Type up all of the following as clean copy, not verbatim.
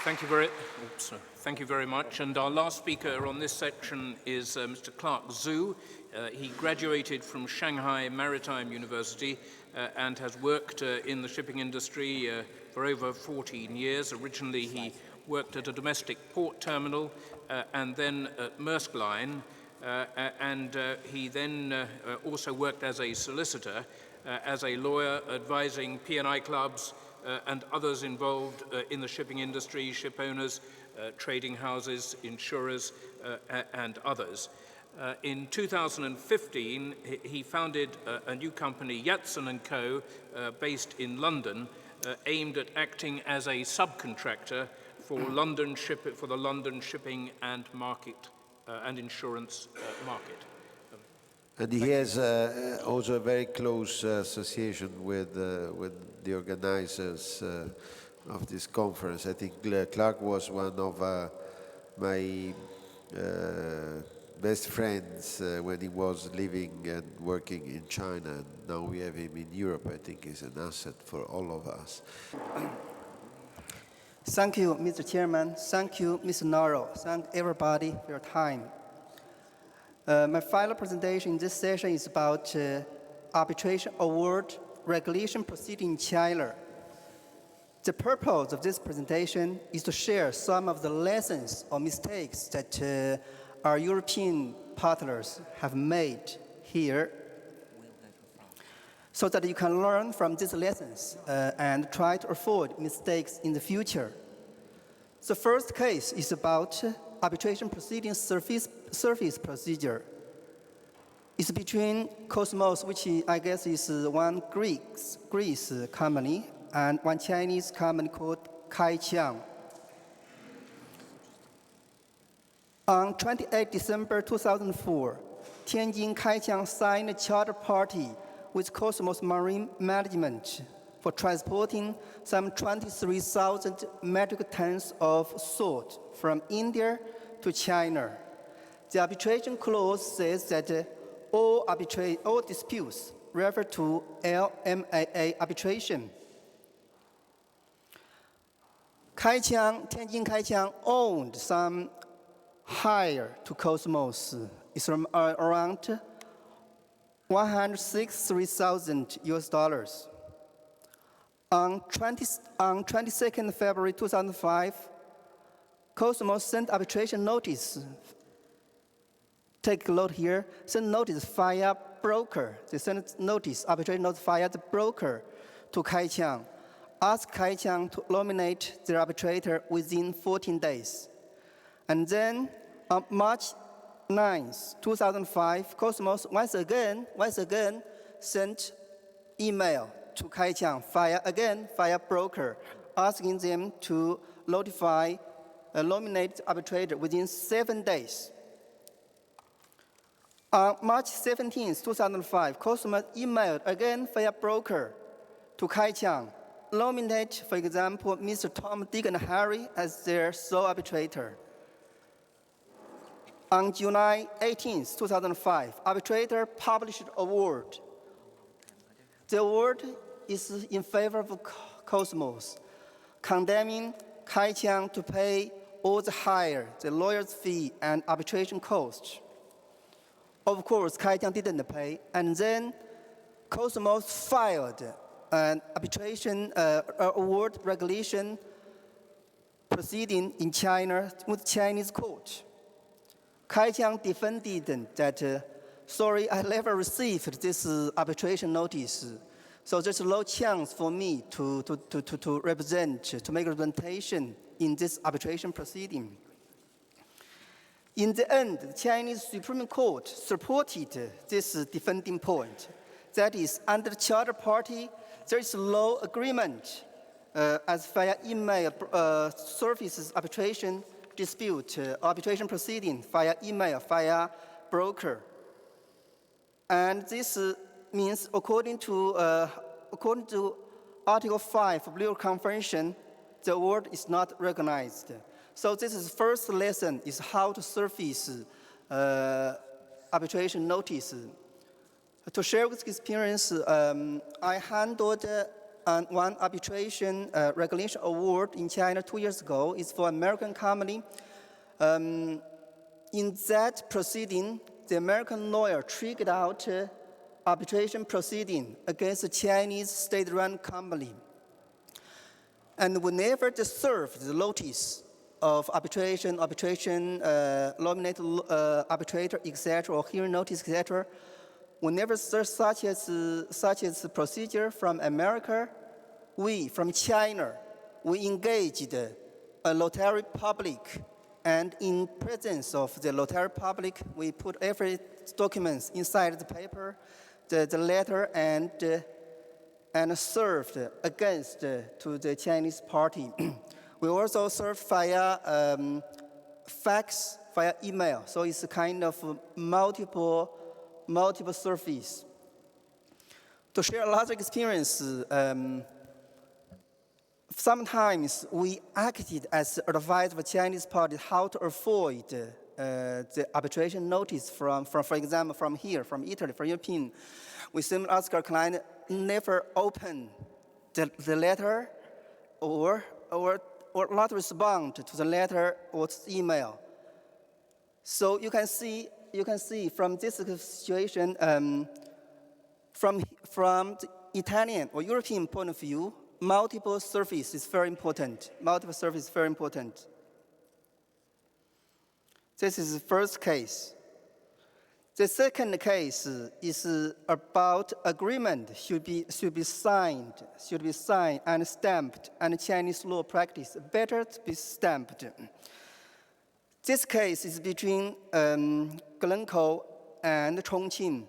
Thank you very much. And our last speaker on this section is Mr. Clark Zhou. He graduated from Shanghai Maritime University and has worked in the shipping industry for over 14 years. Originally, he worked at a domestic port terminal and then at Maersk Line. He then also worked as a solicitor, as a lawyer advising P&I clubs and others involved in the shipping industry, ship owners, trading houses, insurers, and others. In 2015, he founded a new company, Yatsen & Co., based in London, aimed at acting as a subcontractor for the London shipping and market and insurance market. And he has also a very close association with the organizers of this conference. I think Clark was one of my best friends when he was living and working in China. And now we have him in Europe. I think he's an asset for all of us. Thank you, Mr. Chairman. Thank you, Mr. Naro. Thank everybody for your time. My final presentation in this session is about arbitration award regulation proceeding in China. The purpose of this presentation is to share some of the lessons or mistakes that our European partners have made here, so that you can learn from these lessons and try to avoid mistakes in the future. The first case is about arbitration proceeding service procedure. It's between Cosmos, which I guess is one Greece company, and one Chinese company called Kaiqiang. On 28 December 2004, Tianjin Kaiqiang signed a charter party with Cosmos Marine Management for transporting some 23,000 metric tons of salt from India to China. The arbitration clause says that all disputes refer to LMAA arbitration. Tianjin Kaiqiang owned some hire to Cosmos. It's around $163,000. On 22nd February 2005, Cosmos sent arbitration notice. Take a note here, send notice via broker. They sent notice, arbitration notice via the broker to Kaiqiang. Ask Kaiqiang to nominate their arbitrator within 14 days. And then on March 9th, 2005, Cosmos once again sent email to Kaiqiang via broker, asking them to nominate the arbitrator within 7 days. On March 17, 2005, Cosmos emailed again via broker to Kaiqiang, nominate, for example, Mr. Tom, Dick, and Harry as their sole arbitrator. On July 18, 2005, arbitrator published award. The award is in favor of Cosmos, condemning Kaiqiang to pay all the hire, the lawyer's fee, and arbitration costs. Of course, Kaiqiang didn't pay, and then Cosmos filed an arbitration award regulation proceeding in China with Chinese court. Kaiqiang defended that, sorry, I never received this arbitration notice, so there's no chance for me to make a representation in this arbitration proceeding. In the end, the Chinese Supreme Court supported this defending point. That is, under the charter party, there is no agreement as via email services arbitration dispute, arbitration proceeding via email, via broker. And this means according to Article 5 of Rio Convention, the award is not recognized. So this is first lesson is how to service arbitration notice. To share this experience, I handled one arbitration regulation award in China 2 years ago is for American company. In that proceeding, the American lawyer triggered out arbitration proceeding against a Chinese state-run company. And whenever they serve the notice of arbitration, nominated arbitrator, etc., or hearing notice, etc., whenever there's such as procedure from America, we, from China, we engaged a notary public, and in presence of the notary public, we put every document inside the paper, the letter, and served against to the Chinese party. We also served via fax, via email, so it's a kind of multiple service. To share a lot of experience, sometimes we acted as advisor of the Chinese party how to avoid the arbitration notice from, for example, from here, from Italy, from European. We simply ask our client never open the letter or not respond to the letter or to the email. So you can see from this situation, from the Italian or European point of view, multiple service is very important. Multiple service is very important. This is the first case. The second case is about agreement should be signed and stamped, and Chinese law practice better to be stamped. This case is between Glencoe and Chongqing.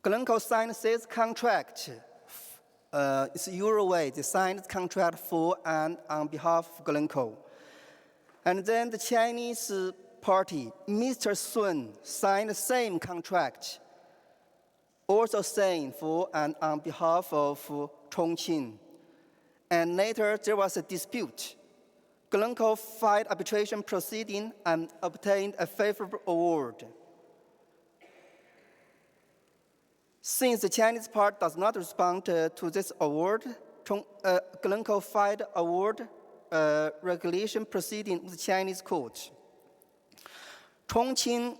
Glencoe signed sales contract. It's Euroway. They signed contract for and on behalf of Glencoe. And then the Chinese party, Mr. Sun, signed the same contract, also saying for and on behalf of Chongqing. And later there was a dispute. Glencoe filed arbitration proceeding and obtained a favorable award. Since the Chinese part does not respond to this award, Glencoe filed award regulation proceeding with the Chinese court. Chongqing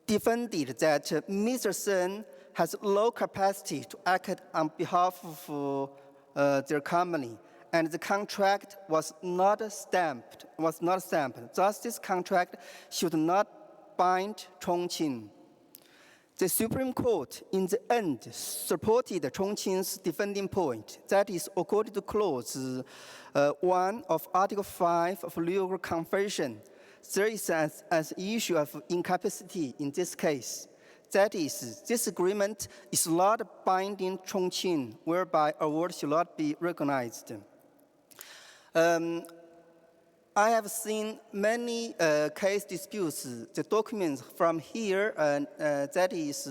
defended that Mr. Sun has low capacity to act on behalf of their company, and the contract was not stamped. Thus, this contract should not bind Chongqing. The Supreme Court, in the end, supported Chongqing's defending point. That is, according to Clause 1 of Article 5 of Legal Convention, there is an issue of incapacity in this case. That is, this agreement is not binding Chongqing, whereby award should not be recognized. I have seen many case disputes. The documents from here, that is,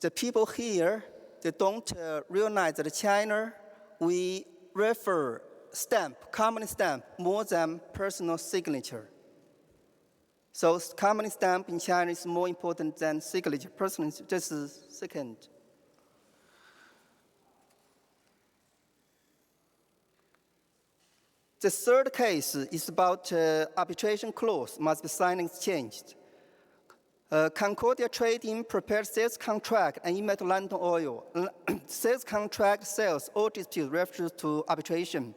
the people here, they don't realize that China, we refer common stamp, more than personal signature. So common stamp in China is more important than signature. Personal, just a second. The third case is about arbitration clause must be signed and exchanged. Concordia Trading prepared sales contract and emailed to Lantong Oil. Sales contract sales all disputes referred to arbitration.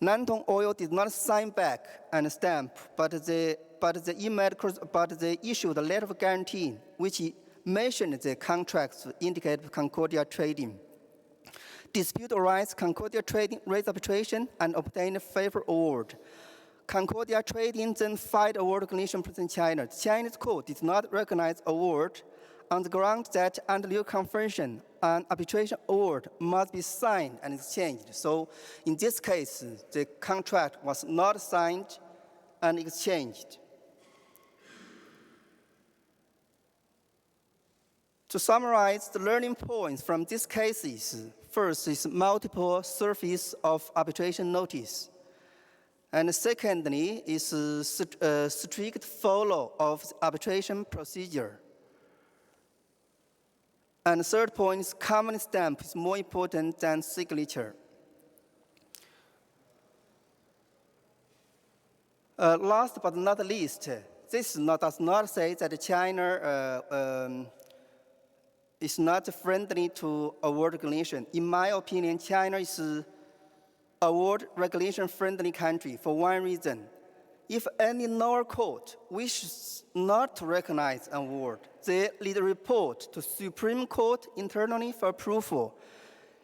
Lantong Oil did not sign back and stamp, but they issued a letter of guarantee which mentioned the contracts indicate Concordia Trading. Dispute arise, Concordia Trading raised arbitration and obtained a favorable award. Concordia Trading then filed award recognition in China. The Chinese court did not recognize award on the ground that under legal convention, an arbitration award must be signed and exchanged. So in this case, the contract was not signed and exchanged. To summarize the learning points from these cases, first is multiple service of arbitration notice. And secondly is strict follow of the arbitration procedure. And the third point is company stamp is more important than signature. Last but not least, this does not say that China is not friendly to award regulation. In my opinion, China is an award regulation friendly country for one reason. If any lower court wishes not to recognize an award, they lead a report to Supreme Court internally for approval.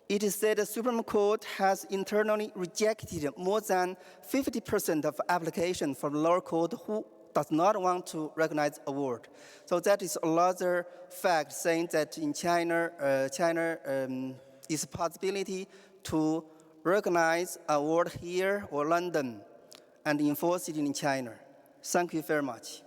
It is said the Supreme Court has internally rejected more than 50% of applications from lower court who does not want to recognize award. So that is another fact saying that in China, is a possibility to recognize award here or London and enforce it in China. Thank you very much.